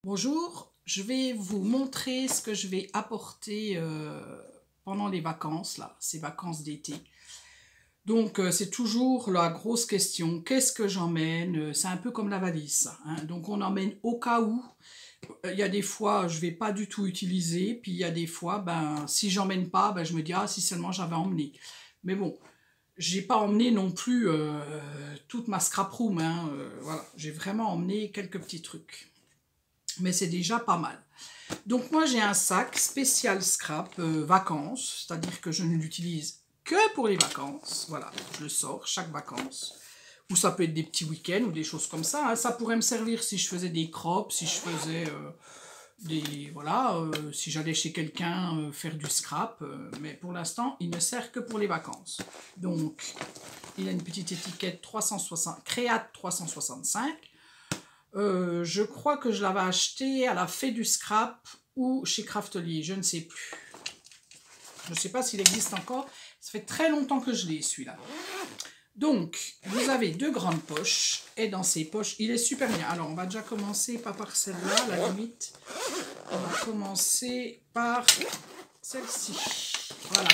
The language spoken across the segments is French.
Bonjour, je vais vous montrer ce que je vais apporter pendant les vacances, là, ces vacances d'été. Donc c'est toujours la grosse question, qu'est-ce que j'emmène? C'est un peu comme la valise, hein. Donc on emmène au cas où. Il y a des fois je ne vais pas du tout utiliser, puis il y a des fois, ben, si j'emmène pas, ben, je me dis, ah si seulement j'avais emmené. Mais bon, j'ai pas emmené non plus toute ma scrap room, hein, voilà. J'ai vraiment emmené quelques petits trucs. Mais c'est déjà pas mal. Donc moi j'ai un sac spécial scrap vacances, c'est-à-dire que je ne l'utilise que pour les vacances. Voilà, je le sors chaque vacances. Ou ça peut être des petits week-ends ou des choses comme ça, hein. Ça pourrait me servir si je faisais des crops, si je faisais des... Voilà, si j'allais chez quelqu'un faire du scrap. Mais pour l'instant, il ne sert que pour les vacances. Donc, il a une petite étiquette 360, Créate 365. Je crois que je l'avais acheté à la Fée du Scrap ou chez Craftelier, je ne sais plus. Je ne sais pas s'il existe encore. Ça fait très longtemps que je l'ai, celui-là. Donc, vous avez deux grandes poches. Et dans ces poches, il est super bien. Alors, on va déjà commencer, pas par celle-là, à la limite. On va commencer par celle-ci. Voilà.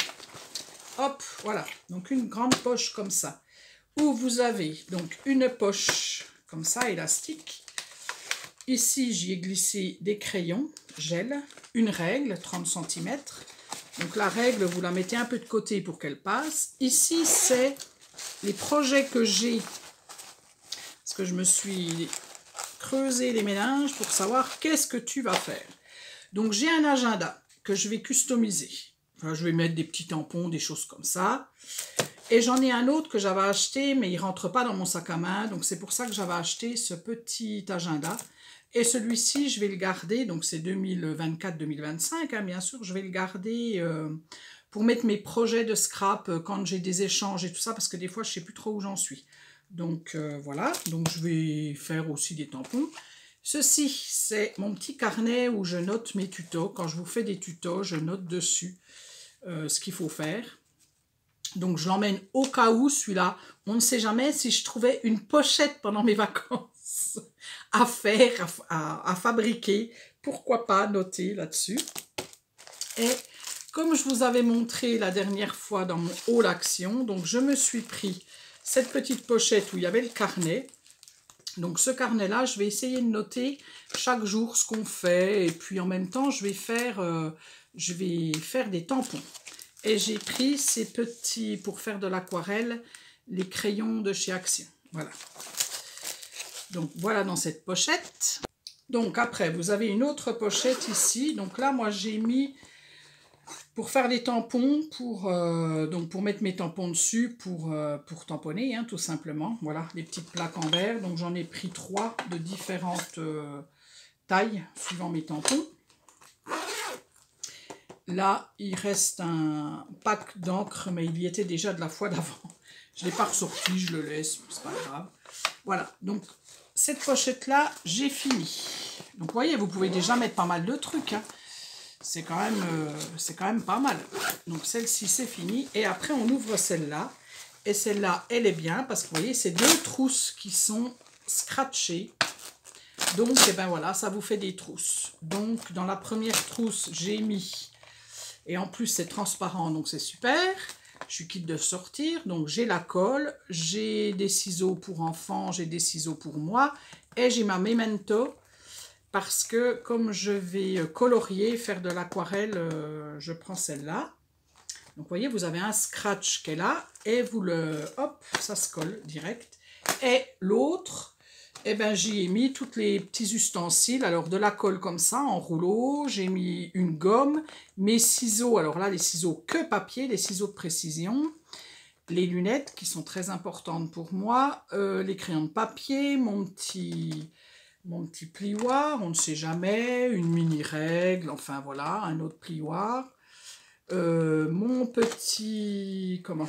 Hop, voilà. Donc, une grande poche comme ça. Où vous avez donc une poche comme ça, élastique. Ici, j'y ai glissé des crayons, gel, une règle, 30 cm. Donc la règle, vous la mettez un peu de côté pour qu'elle passe. Ici, c'est les projets que j'ai. Parce que je me suis creusé les méninges pour savoir qu'est-ce que tu vas faire. Donc j'ai un agenda que je vais customiser. Enfin, je vais mettre des petits tampons, des choses comme ça. Et j'en ai un autre que j'avais acheté, mais il ne rentre pas dans mon sac à main. Donc c'est pour ça que j'avais acheté ce petit agenda. Et celui-ci, je vais le garder, donc c'est 2024-2025, hein, bien sûr, je vais le garder pour mettre mes projets de scrap quand j'ai des échanges et tout ça, parce que des fois, je ne sais plus trop où j'en suis. Donc voilà, donc je vais faire aussi des tampons. Ceci, c'est mon petit carnet où je note mes tutos. Quand je vous fais des tutos, je note dessus ce qu'il faut faire. Donc je l'emmène au cas où, celui-là. On ne sait jamais si je trouvais une pochette pendant mes vacances à faire, à fabriquer. Pourquoi pas noter là-dessus. Et comme je vous avais montré la dernière fois dans mon haul action, donc je me suis pris cette petite pochette où il y avait le carnet. Donc ce carnet-là, je vais essayer de noter chaque jour ce qu'on fait. Et puis en même temps, je vais faire des tampons. Et j'ai pris ces petits, pour faire de l'aquarelle, les crayons de chez Action. Voilà. Donc voilà dans cette pochette. Donc après, vous avez une autre pochette ici. Donc là, moi j'ai mis, pour faire des tampons, pour mettre mes tampons dessus, pour tamponner, hein, tout simplement. Voilà, les petites plaques en verre. Donc j'en ai pris 3 de différentes tailles, suivant mes tampons. Là, il reste un pack d'encre, mais il y était déjà de la fois d'avant. Je ne l'ai pas ressorti, je le laisse, c'est pas grave. Voilà, donc cette pochette-là, j'ai fini. Donc vous voyez, vous pouvez déjà mettre pas mal de trucs, hein. C'est quand même pas mal. Donc celle-ci, c'est fini. Et après, on ouvre celle-là. Et celle-là, elle est bien, parce que vous voyez, c'est 2 trousses qui sont scratchées. Donc, eh ben voilà, ça vous fait des trousses. Donc, dans la première trousse, j'ai mis... Et en plus, c'est transparent, donc c'est super. Je suis quitte de sortir. Donc, j'ai la colle, j'ai des ciseaux pour enfants, j'ai des ciseaux pour moi. Et j'ai ma Memento. Parce que comme je vais colorier, faire de l'aquarelle, je prends celle-là. Donc, vous voyez, vous avez un scratch qui est là. Et vous le... Hop, ça se colle direct. Et l'autre... Eh ben, j'y ai mis tous les petits ustensiles. Alors, de la colle comme ça, en rouleau. J'ai mis une gomme. Mes ciseaux, alors là, les ciseaux que papier, les ciseaux de précision. Les lunettes, qui sont très importantes pour moi. Les crayons de papier. Mon petit plioir, on ne sait jamais. Une mini-règle, enfin voilà, un autre plioir. Mon petit... Comment ?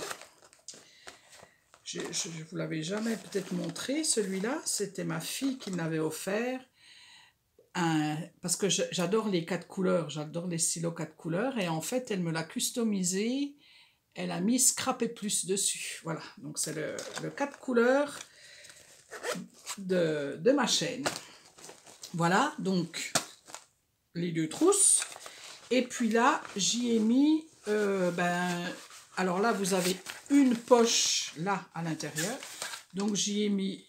Je ne vous l'avais jamais peut-être montré, celui-là, c'était ma fille qui me l'avait offert, parce que j'adore les 4 couleurs, j'adore les stylos 4 couleurs, et en fait, elle me l'a customisé, elle a mis Scrap et Plus dessus, voilà, donc c'est le 4 couleurs de ma chaîne. Voilà, donc les 2 trousses. Et puis là, j'y ai mis, alors là, vous avez une poche là à l'intérieur. Donc j'y ai mis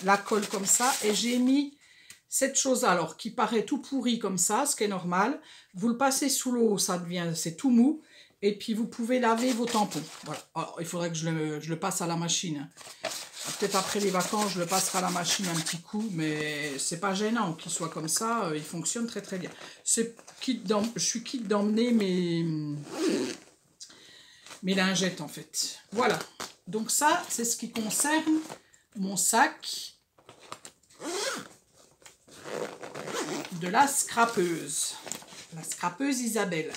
la colle comme ça. Et j'ai mis cette chose alors qui paraît tout pourri comme ça, ce qui est normal. Vous le passez sous l'eau, c'est tout mou. Et puis vous pouvez laver vos tampons. Voilà. Alors, il faudrait que je le passe à la machine. Peut-être après les vacances, je le passerai à la machine un petit coup, mais c'est pas gênant qu'il soit comme ça, il fonctionne très très bien. Je suis quitte d'emmener mes lingettes en fait. Voilà, donc ça c'est ce qui concerne mon sac de la scrapeuse. La scrapeuse Isabelle.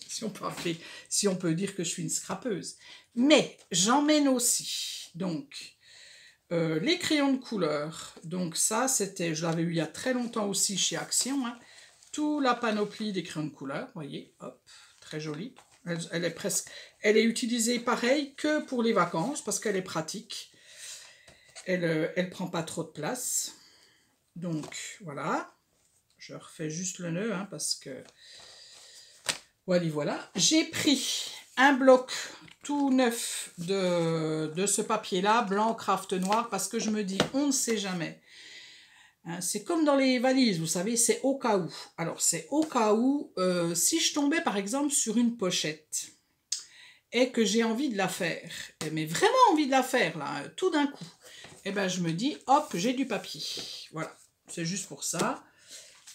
si on peut dire que je suis une scrapeuse. Mais j'emmène aussi donc les crayons de couleur. Donc ça c'était, je l'avais eu il y a très longtemps aussi chez Action, hein. Tout la panoplie des crayons de couleur, vous voyez, hop, très jolie. Elle est utilisée pareil que pour les vacances parce qu'elle est pratique. Elle prend pas trop de place. Donc voilà, je refais juste le nœud, hein, parce que voilà. J'ai pris un bloc tout neuf de ce papier-là, blanc, craft noir, parce que je me dis, on ne sait jamais. Hein, c'est comme dans les valises, vous savez, c'est au cas où. Alors, c'est au cas où, si je tombais par exemple sur une pochette et que j'ai envie de la faire, mais vraiment envie de la faire, là, tout d'un coup, et ben je me dis, hop, j'ai du papier. Voilà, c'est juste pour ça.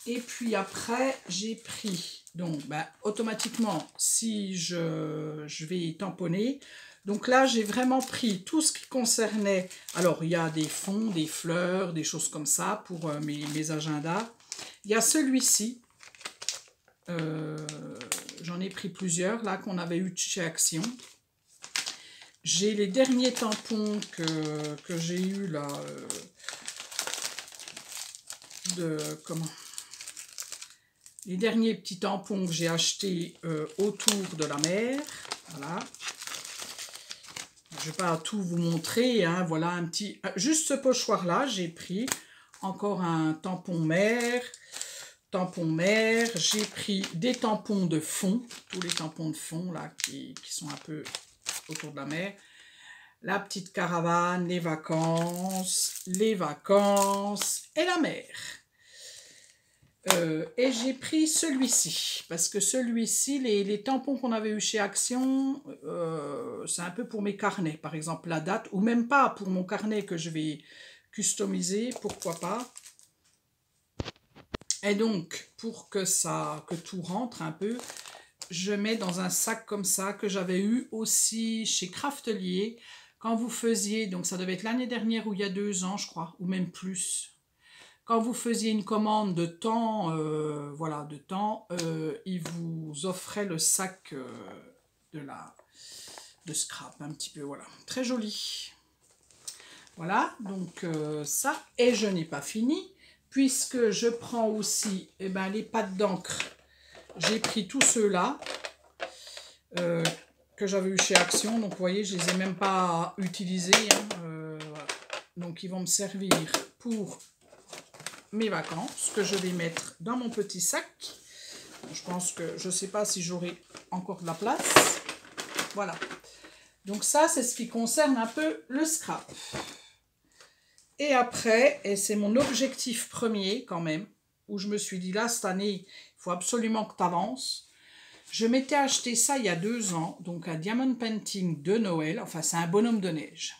Et puis après, j'ai pris, donc automatiquement, si je vais tamponner, donc là, j'ai vraiment pris tout ce qui concernait, alors il y a des fonds, des fleurs, des choses comme ça pour mes agendas. Il y a celui-ci, j'en ai pris plusieurs, là, qu'on avait eu chez Action. J'ai les derniers tampons que j'ai eu là, les derniers petits tampons que j'ai achetés autour de la mer. Voilà. Je ne vais pas tout vous montrer, hein. Voilà un petit... Juste ce pochoir-là, j'ai pris encore un tampon mer. J'ai pris des tampons de fond. Tous les tampons de fond, là, qui sont un peu autour de la mer. La petite caravane, les vacances et la mer. Et j'ai pris celui-ci, parce que celui-ci, les tampons qu'on avait eu chez Action, c'est un peu pour mes carnets, par exemple la date, ou même pas pour mon carnet que je vais customiser, pourquoi pas. Et donc, pour que tout rentre un peu, je mets dans un sac comme ça, que j'avais eu aussi chez Craftelier, quand vous faisiez, donc ça devait être l'année dernière ou il y a 2 ans, je crois, ou même plus. Quand vous faisiez une commande de temps, il vous offrait le sac de scrap, un petit peu, voilà. Très joli. Voilà, donc ça. Et je n'ai pas fini, puisque je prends aussi les pattes d'encre. J'ai pris tous ceux-là, que j'avais eu chez Action. Donc, vous voyez, je ne les ai même pas utilisés. Hein, voilà. Donc, ils vont me servir pour mes vacances, que je vais mettre dans mon petit sac. Je pense que je ne sais pas si j'aurai encore de la place. Voilà. Donc ça, c'est ce qui concerne un peu le scrap. Et après, et c'est mon objectif premier quand même, où je me suis dit là, cette année, il faut absolument que tu avances. Je m'étais acheté ça il y a 2 ans, donc un diamond painting de Noël. Enfin, c'est un bonhomme de neige.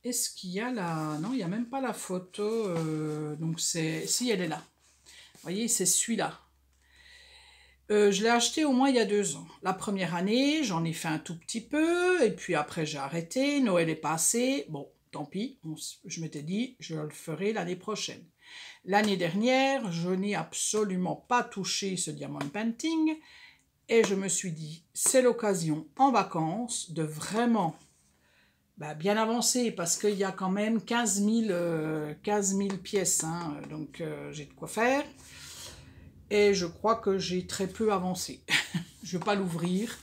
Est-ce qu'il y a la... Non, il n'y a même pas la photo. Donc, c'est... Si, elle est là. Vous voyez, c'est celui-là. Je l'ai acheté au moins il y a 2 ans. La première année, j'en ai fait un tout petit peu. Et puis après, j'ai arrêté. Noël est passé. Bon, tant pis. Je m'étais dit, je le ferai l'année prochaine. L'année dernière, je n'ai absolument pas touché ce diamond painting. Et je me suis dit, c'est l'occasion en vacances de vraiment... bien avancé, parce qu'il y a quand même 15 000 pièces, hein, donc j'ai de quoi faire. Et je crois que j'ai très peu avancé. Je ne vais pas l'ouvrir,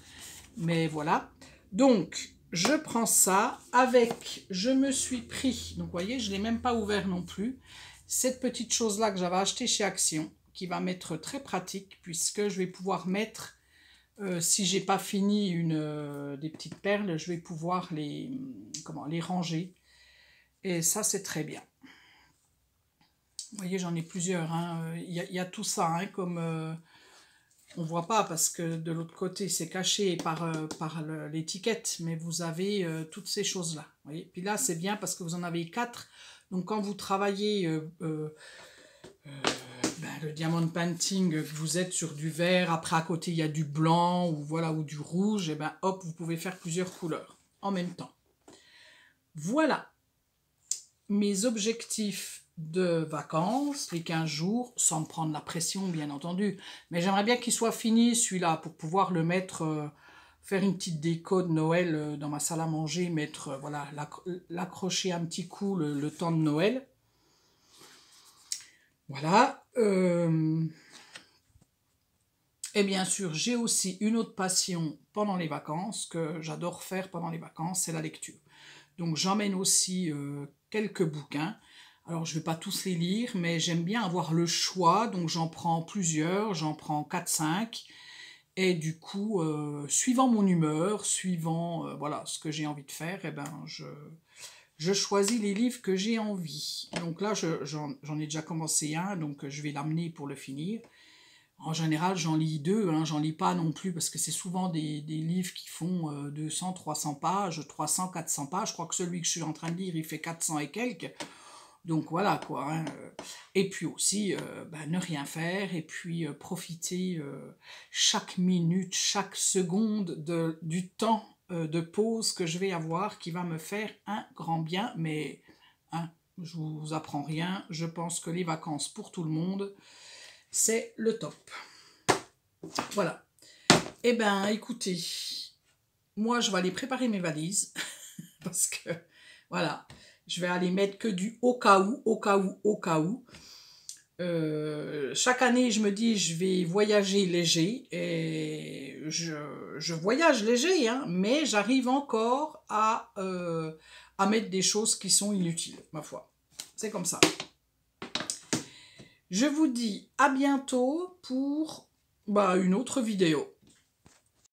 mais voilà. Donc, je prends ça avec, je me suis pris, donc vous voyez, je ne l'ai même pas ouvert non plus, cette petite chose-là que j'avais achetée chez Action, qui va m'être très pratique, puisque je vais pouvoir mettre, si j'ai pas fini des petites perles, je vais pouvoir les ranger. Et ça, c'est très bien. Vous voyez, j'en ai plusieurs. Hein. Y a tout ça, hein, comme... on ne voit pas parce que de l'autre côté, c'est caché par l'étiquette, mais vous avez toutes ces choses-là. Puis là, c'est bien parce que vous en avez 4. Donc, quand vous travaillez le diamond painting, vous êtes sur du vert, après à côté, il y a du blanc ou, voilà, ou du rouge, et ben hop, vous pouvez faire plusieurs couleurs en même temps. Voilà mes objectifs de vacances, les 15 jours, sans me prendre la pression, bien entendu. Mais j'aimerais bien qu'il soit fini, celui-là, pour pouvoir le mettre, faire une petite déco de Noël dans ma salle à manger, mettre, voilà, l'accrocher un petit coup le temps de Noël. Voilà. Et bien sûr, j'ai aussi une autre passion pendant les vacances, que j'adore faire pendant les vacances, c'est la lecture. Donc j'emmène aussi quelques bouquins. Alors je ne vais pas tous les lire, mais j'aime bien avoir le choix, donc j'en prends plusieurs, j'en prends 4-5. Et du coup, suivant mon humeur, suivant voilà, ce que j'ai envie de faire, eh ben, je choisis les livres que j'ai envie. Donc là, j'en ai déjà commencé un, donc je vais l'amener pour le finir. En général, j'en lis 2, hein, j'en lis pas non plus, parce que c'est souvent des livres qui font 200, 300 pages, 300, 400 pages. Je crois que celui que je suis en train de lire, il fait 400 et quelques. Donc voilà quoi. Hein. Et puis aussi, ne rien faire, et puis profiter chaque minute, chaque seconde du temps de pause que je vais avoir, qui va me faire un grand bien. Mais hein, je vous apprends rien, je pense que les vacances pour tout le monde, c'est le top. Voilà. Eh ben, écoutez, moi, je vais aller préparer mes valises. Parce que, voilà, je vais aller mettre que du au cas où, au cas où, au cas où. Chaque année, je me dis, je vais voyager léger. Et je voyage léger, hein, mais j'arrive encore à mettre des choses qui sont inutiles, ma foi. C'est comme ça. Je vous dis à bientôt pour une autre vidéo.